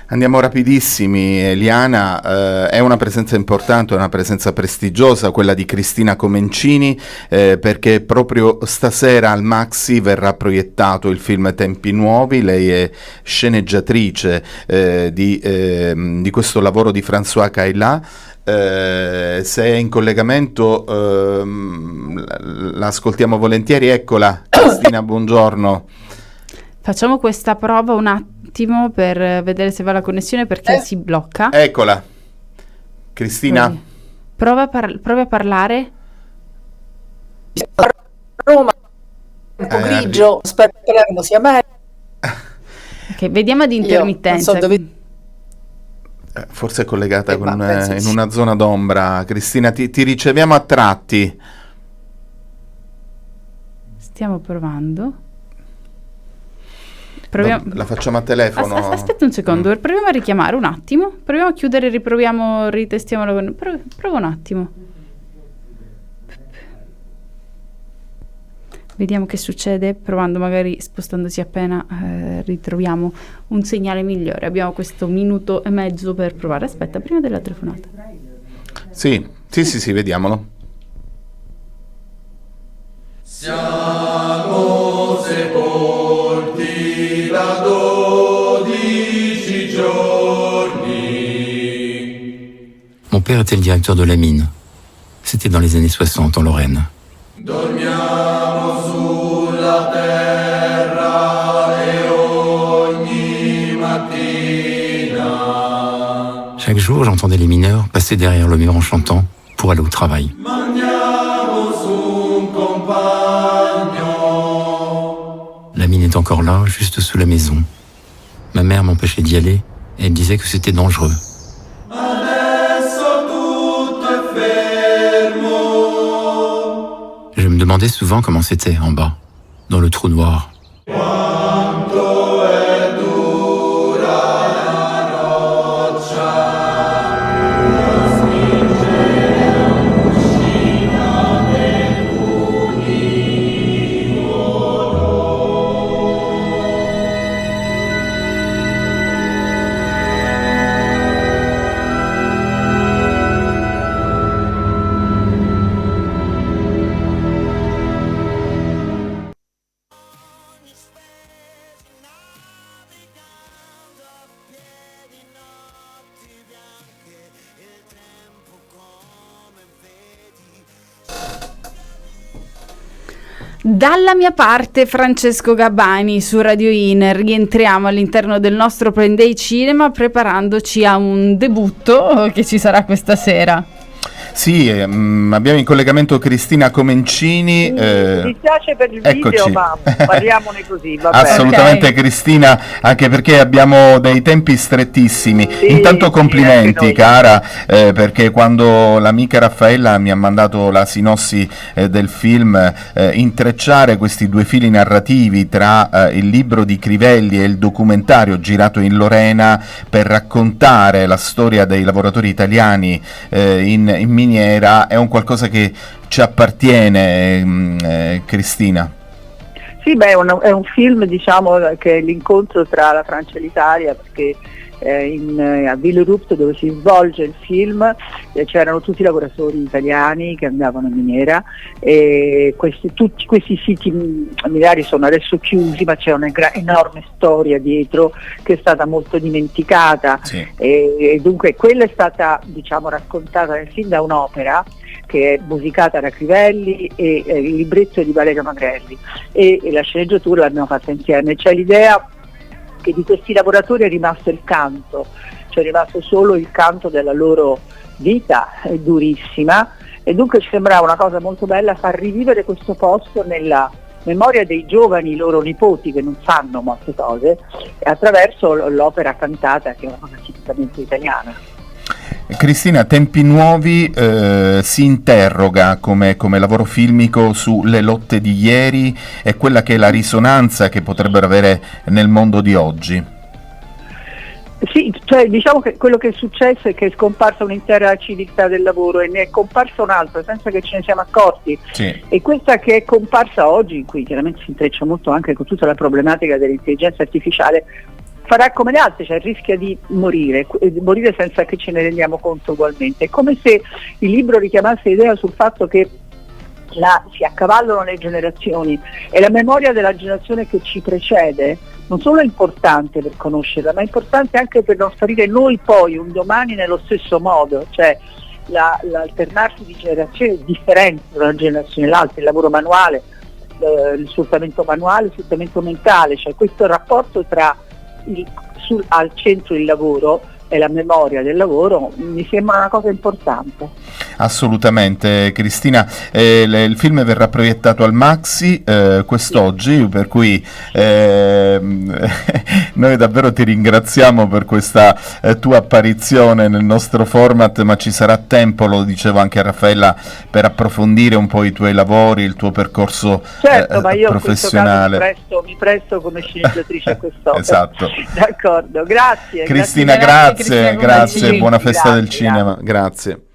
Andiamo rapidissimi, Eliana, è una presenza importante, una presenza prestigiosa quella di Cristina Comencini, perché proprio stasera al Maxi verrà proiettato il film Tempi Nuovi. Lei è sceneggiatrice di questo lavoro di François Caillat. Se è in collegamento l'ascoltiamo volentieri. Eccola, Cristina, buongiorno. Facciamo questa prova un attimo per vedere se va la connessione, perché si blocca. Eccola. Cristina. Provi a parlare. Roma, un po' grigio, aspetta che non sia meglio. Ok, vediamo ad intermittenza. Non so dove... Forse è collegata in una zona d'ombra. Cristina, ti riceviamo a tratti. Stiamo provando. La facciamo a telefono. Aspetta un secondo, proviamo a richiamare un attimo. Proviamo a chiudere, riproviamo, ritestiamolo. Prova un attimo. Vediamo che succede, provando, magari spostandosi appena ritroviamo un segnale migliore. Abbiamo questo minuto e mezzo per provare. Aspetta, prima della telefonata. Sì, vediamolo. Siamo sepolti da 12 giorni. Mon père était le directeur de la mine. C'était dans les années 60 en Lorraine. Dormiamo sulla terra e ogni mattina Chaque jour, j'entendais les mineurs passer derrière le mur en chantant pour aller au travail. mangiamo su un compagno. La mine est encore là, juste sous la maison. Ma mère m'empêchait d'y aller et elle disait que c'était dangereux. Adesso tutto è fermo. Je me demandais souvent comment c'était en bas, dans le trou noir. Quanto è dura la roccia. Dalla mia parte, Francesco Gabbani su Radio In. Rientriamo all'interno del nostro Prime Day Cinema, preparandoci a un debutto che ci sarà questa sera. Sì, abbiamo in collegamento Cristina Comencini. Mi dispiace per il eccoci. video, ma parliamone così, va bene. Assolutamente, Okay. Cristina, anche perché abbiamo dei tempi strettissimi. Sì, Intanto sì, complimenti, anche noi. cara, perché quando l'amica Raffaella mi ha mandato la sinossi del film, intrecciare questi due fili narrativi tra il libro di Crivelli e il documentario girato in Lorena per raccontare la storia dei lavoratori italiani in miniera è un qualcosa che ci appartiene, Cristina. Sì, beh, è un film, diciamo, che è l'incontro tra la Francia e l'Italia, perché a Villerupt, dove si svolge il film, c'erano tutti i lavoratori italiani che andavano in miniera, e tutti questi siti mineri sono adesso chiusi, ma c'è una enorme storia dietro che è stata molto dimenticata. Sì. E dunque quella è stata, diciamo, raccontata nel film da un'opera che è musicata da Crivelli e il libretto è di Valerio Magrelli, e la sceneggiatura l'abbiamo fatta insieme. C'è l'idea che di questi lavoratori è rimasto il canto, cioè è rimasto solo il canto della loro vita, è durissima, e dunque ci sembrava una cosa molto bella far rivivere questo posto nella memoria dei giovani loro nipoti che non sanno molte cose, attraverso l'opera cantata, che è una cosa tipicamente italiana. Cristina, Tempi Nuovi si interroga come lavoro filmico sulle lotte di ieri e quella che è la risonanza che potrebbero avere nel mondo di oggi. Sì, cioè diciamo che quello che è successo è che è scomparsa un'intera civiltà del lavoro e ne è comparsa un'altra senza che ce ne siamo accorti. Sì. E questa che è comparsa oggi, in cui chiaramente si intreccia molto anche con tutta la problematica dell'intelligenza artificiale, farà come le altre, cioè rischia di morire senza che ce ne rendiamo conto ugualmente. È come se il libro richiamasse l'idea sul fatto che si accavallano le generazioni e la memoria della generazione che ci precede non solo è importante per conoscerla, ma è importante anche per non sparire noi poi un domani nello stesso modo, cioè l'alternarsi di generazioni differenti da una generazione all'altra, il lavoro manuale, il sfruttamento manuale, il sfruttamento mentale, cioè questo rapporto tra al centro il lavoro e la memoria del lavoro mi sembra una cosa importante. Assolutamente, Cristina. Il film verrà proiettato al Maxi quest'oggi, per cui noi davvero ti ringraziamo per questa tua apparizione nel nostro format, ma ci sarà tempo, lo dicevo anche a Raffaella, per approfondire un po' i tuoi lavori, il tuo percorso certo, ma io professionale. In questo caso mi presto come sceneggiatrice a quest'opera. Esatto. D'accordo, grazie. Cristina, grazie, buona festa del cinema, grazie.